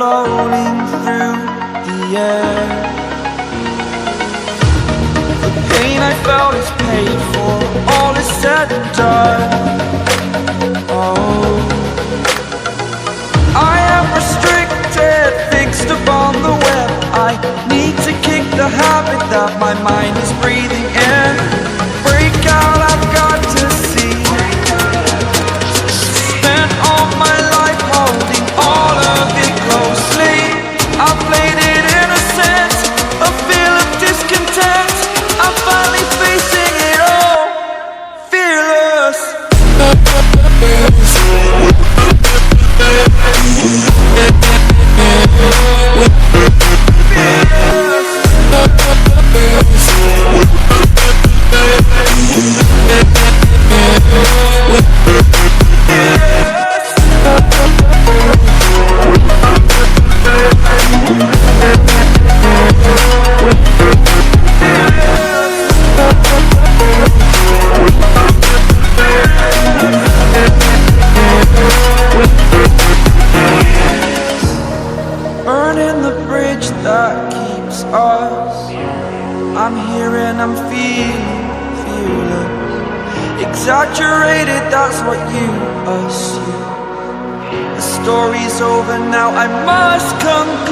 floating through the air. The pain I felt is paid for, all is said and done. Oh, I am restricted, fixed upon the web. I need to kick the habit that my mind is breathing in. Break out, I've got to see. Spent all my life holding all of it closely. I played it innocent, a feel of discontent. I'm finally facing it all, fearless. Burning the bridge that keeps us. I'm here and I'm feeling fearless. Exaggerated, that's what you assume. The story's over now, I must conclude.